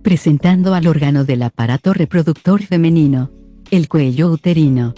presentando al órgano del aparato reproductor femenino, el cuello uterino.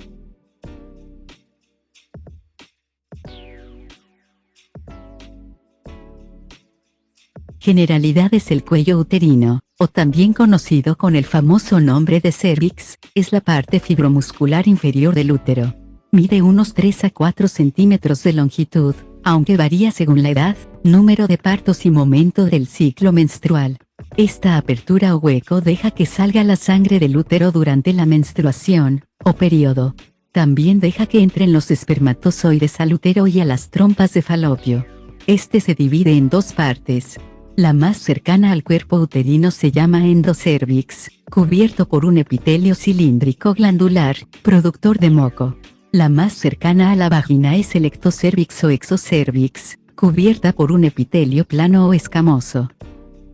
Generalidades. El cuello uterino, o también conocido con el famoso nombre de cervix, es la parte fibromuscular inferior del útero. Mide unos 3 a 4 centímetros de longitud, aunque varía según la edad, número de partos y momento del ciclo menstrual. Esta apertura o hueco deja que salga la sangre del útero durante la menstruación, o periodo. También deja que entren los espermatozoides al útero y a las trompas de falopio. Este se divide en dos partes. La más cercana al cuerpo uterino se llama endocervix, cubierto por un epitelio cilíndrico glandular, productor de moco. La más cercana a la vagina es el ectocervix o exocervix, cubierta por un epitelio plano o escamoso.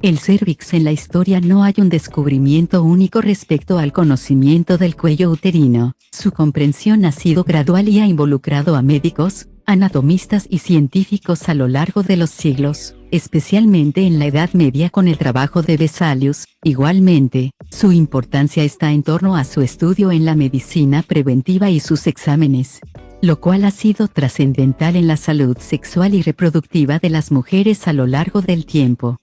El cervix. En la historia no hay un descubrimiento único respecto al conocimiento del cuello uterino. Su comprensión ha sido gradual y ha involucrado a médicos, anatomistas y científicos a lo largo de los siglos, especialmente en la Edad Media con el trabajo de Vesalius. Igualmente, su importancia está en torno a su estudio en la medicina preventiva y sus exámenes, lo cual ha sido trascendental en la salud sexual y reproductiva de las mujeres a lo largo del tiempo.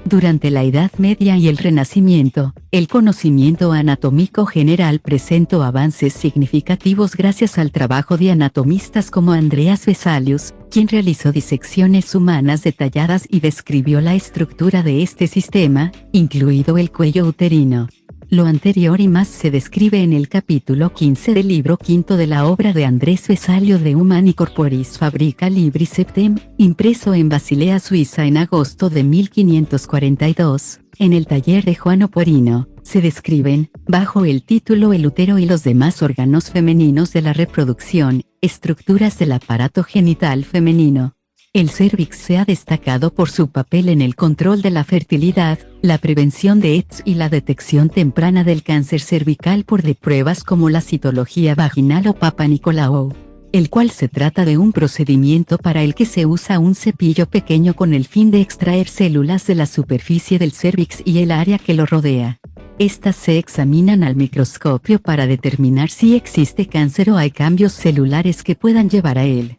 Durante la Edad Media y el Renacimiento, el conocimiento anatómico general presentó avances significativos gracias al trabajo de anatomistas como Andreas Vesalius, quien realizó disecciones humanas detalladas y describió la estructura de este sistema, incluido el cuello uterino. Lo anterior y más se describe en el capítulo 15 del libro quinto de la obra de Andrés Vesalio de Humani Corporis Fabrica Libri Septem, impreso en Basilea, Suiza en agosto de 1542, en el taller de Juan Oporino. Se describen, bajo el título El útero y los demás órganos femeninos de la reproducción, estructuras del aparato genital femenino. El cervix se ha destacado por su papel en el control de la fertilidad, la prevención de AIDS y la detección temprana del cáncer cervical por pruebas como la citología vaginal o Papa Nicolau, el cual se trata de un procedimiento para el que se usa un cepillo pequeño con el fin de extraer células de la superficie del cervix y el área que lo rodea. Estas se examinan al microscopio para determinar si existe cáncer o hay cambios celulares que puedan llevar a él.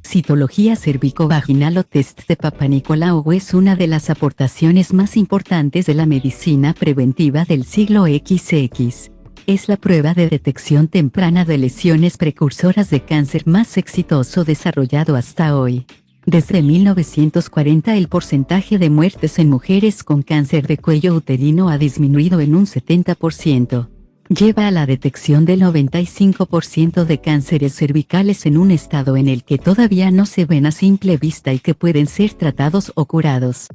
Citología cervicovaginal o test de Papa Nicolau es una de las aportaciones más importantes de la medicina preventiva del siglo XX. Es la prueba de detección temprana de lesiones precursoras de cáncer más exitoso desarrollado hasta hoy. Desde 1940 el porcentaje de muertes en mujeres con cáncer de cuello uterino ha disminuido en un 70%. Lleva a la detección del 95% de cánceres cervicales en un estado en el que todavía no se ven a simple vista y que pueden ser tratados o curados.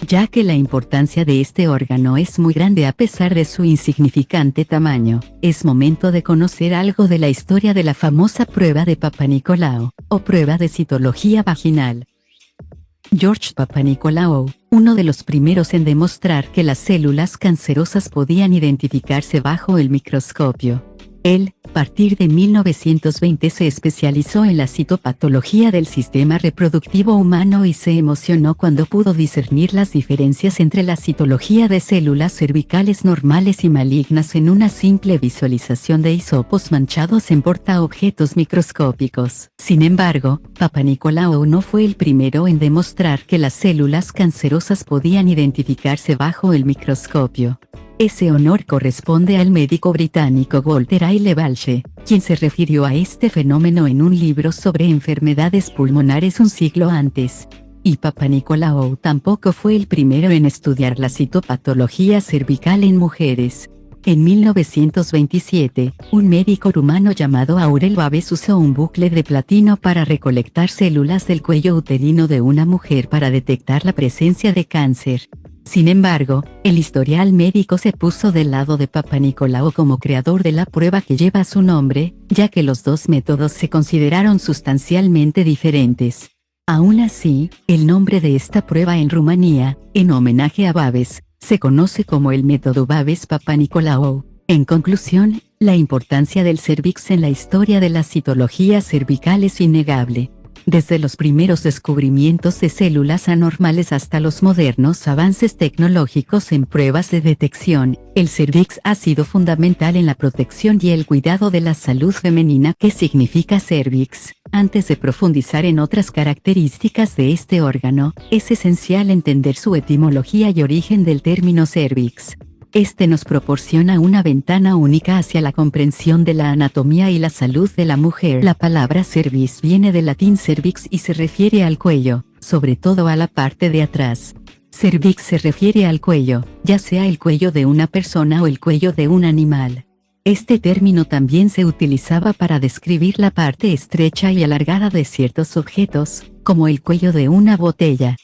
Ya que la importancia de este órgano es muy grande a pesar de su insignificante tamaño, es momento de conocer algo de la historia de la famosa prueba de Papa Nicolau, o prueba de citología vaginal. George Papanicolaou, uno de los primeros en demostrar que las células cancerosas podían identificarse bajo el microscopio. Él, a partir de 1920 se especializó en la citopatología del sistema reproductivo humano y se emocionó cuando pudo discernir las diferencias entre la citología de células cervicales normales y malignas en una simple visualización de hisopos manchados en portaobjetos microscópicos. Sin embargo, Papanicolaou no fue el primero en demostrar que las células cancerosas podían identificarse bajo el microscopio. Ese honor corresponde al médico británico Walter Aile Walsh, quien se refirió a este fenómeno en un libro sobre enfermedades pulmonares un siglo antes. Y Papanicolaou tampoco fue el primero en estudiar la citopatología cervical en mujeres. En 1927, un médico rumano llamado Aurel Babeș usó un bucle de platino para recolectar células del cuello uterino de una mujer para detectar la presencia de cáncer. Sin embargo, el historial médico se puso del lado de Papanicolaou como creador de la prueba que lleva su nombre, ya que los dos métodos se consideraron sustancialmente diferentes. Aún así, el nombre de esta prueba en Rumanía, en homenaje a Babeș, se conoce como el método Babeș-Papanicolaou. En conclusión, la importancia del cervix en la historia de la citología cervical es innegable. Desde los primeros descubrimientos de células anormales hasta los modernos avances tecnológicos en pruebas de detección, el cervix ha sido fundamental en la protección y el cuidado de la salud femenina. ¿Qué significa cervix? Antes de profundizar en otras características de este órgano, es esencial entender su etimología y origen del término cervix. Este nos proporciona una ventana única hacia la comprensión de la anatomía y la salud de la mujer. La palabra cervix viene del latín cervix y se refiere al cuello, sobre todo a la parte de atrás. Cervix se refiere al cuello, ya sea el cuello de una persona o el cuello de un animal. Este término también se utilizaba para describir la parte estrecha y alargada de ciertos objetos, como el cuello de una botella.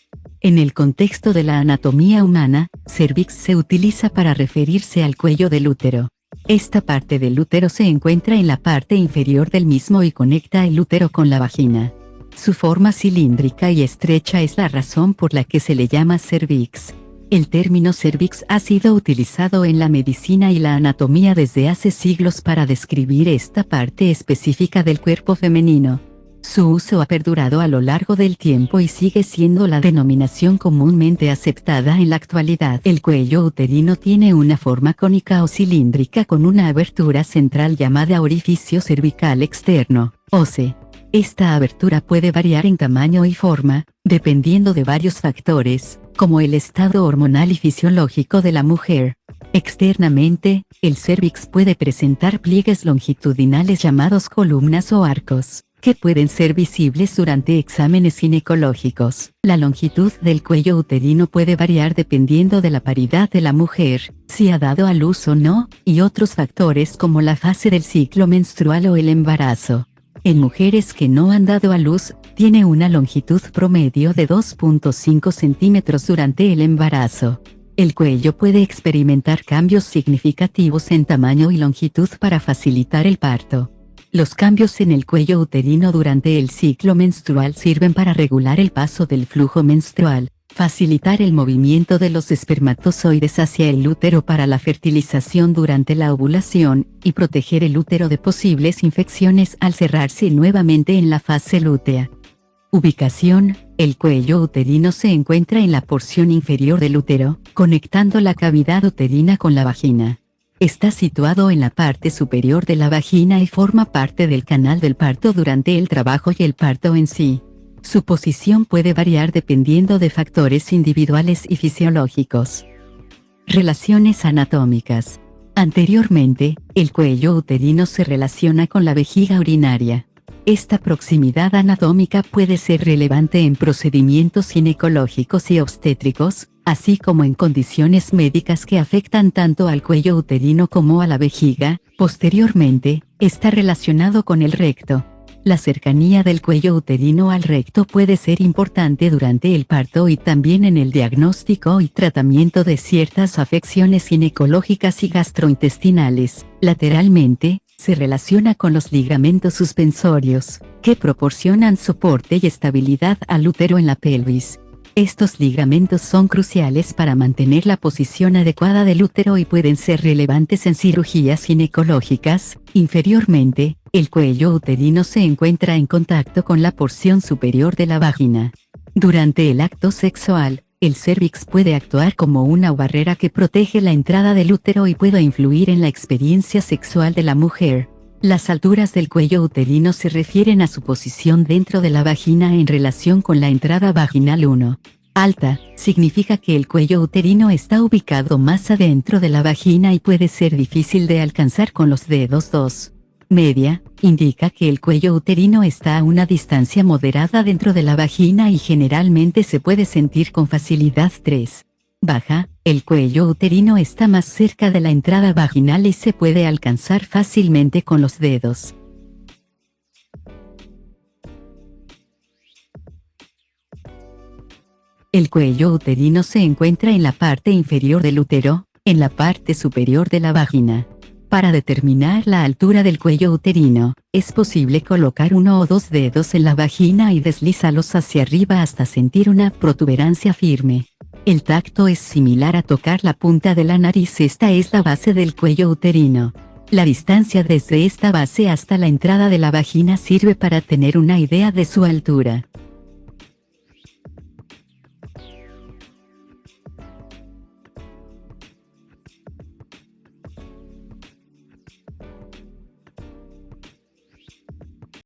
En el contexto de la anatomía humana, cervix se utiliza para referirse al cuello del útero. Esta parte del útero se encuentra en la parte inferior del mismo y conecta el útero con la vagina. Su forma cilíndrica y estrecha es la razón por la que se le llama cervix. El término cervix ha sido utilizado en la medicina y la anatomía desde hace siglos para describir esta parte específica del cuerpo femenino. Su uso ha perdurado a lo largo del tiempo y sigue siendo la denominación comúnmente aceptada en la actualidad. El cuello uterino tiene una forma cónica o cilíndrica con una abertura central llamada orificio cervical externo, OCE. Esta abertura puede variar en tamaño y forma, dependiendo de varios factores, como el estado hormonal y fisiológico de la mujer. Externamente, el cervix puede presentar pliegues longitudinales llamados columnas o arcos, que pueden ser visibles durante exámenes ginecológicos. La longitud del cuello uterino puede variar dependiendo de la paridad de la mujer, si ha dado a luz o no, y otros factores como la fase del ciclo menstrual o el embarazo. En mujeres que no han dado a luz, tiene una longitud promedio de 2.5 centímetros durante el embarazo. El cuello puede experimentar cambios significativos en tamaño y longitud para facilitar el parto. Los cambios en el cuello uterino durante el ciclo menstrual sirven para regular el paso del flujo menstrual, facilitar el movimiento de los espermatozoides hacia el útero para la fertilización durante la ovulación, y proteger el útero de posibles infecciones al cerrarse nuevamente en la fase lútea. Ubicación: el cuello uterino se encuentra en la porción inferior del útero, conectando la cavidad uterina con la vagina. Está situado en la parte superior de la vagina y forma parte del canal del parto durante el trabajo y el parto en sí. Su posición puede variar dependiendo de factores individuales y fisiológicos. Relaciones anatómicas. Anteriormente, el cuello uterino se relaciona con la vejiga urinaria. Esta proximidad anatómica puede ser relevante en procedimientos ginecológicos y obstétricos, así como en condiciones médicas que afectan tanto al cuello uterino como a la vejiga. Posteriormente, está relacionado con el recto. La cercanía del cuello uterino al recto puede ser importante durante el parto y también en el diagnóstico y tratamiento de ciertas afecciones ginecológicas y gastrointestinales. Lateralmente, se relaciona con los ligamentos suspensorios, que proporcionan soporte y estabilidad al útero en la pelvis. Estos ligamentos son cruciales para mantener la posición adecuada del útero y pueden ser relevantes en cirugías ginecológicas. Inferiormente, el cuello uterino se encuentra en contacto con la porción superior de la vagina. Durante el acto sexual, el cervix puede actuar como una barrera que protege la entrada del útero y puede influir en la experiencia sexual de la mujer. Las alturas del cuello uterino se refieren a su posición dentro de la vagina en relación con la entrada vaginal. 1. Alta, significa que el cuello uterino está ubicado más adentro de la vagina y puede ser difícil de alcanzar con los dedos. 2. Media, indica que el cuello uterino está a una distancia moderada dentro de la vagina y generalmente se puede sentir con facilidad. 3. Baja, el cuello uterino está más cerca de la entrada vaginal y se puede alcanzar fácilmente con los dedos. El cuello uterino se encuentra en la parte inferior del útero, en la parte superior de la vagina. Para determinar la altura del cuello uterino, es posible colocar 1 o 2 dedos en la vagina y deslizarlos hacia arriba hasta sentir una protuberancia firme. El tacto es similar a tocar la punta de la nariz. Esta es la base del cuello uterino. La distancia desde esta base hasta la entrada de la vagina sirve para tener una idea de su altura.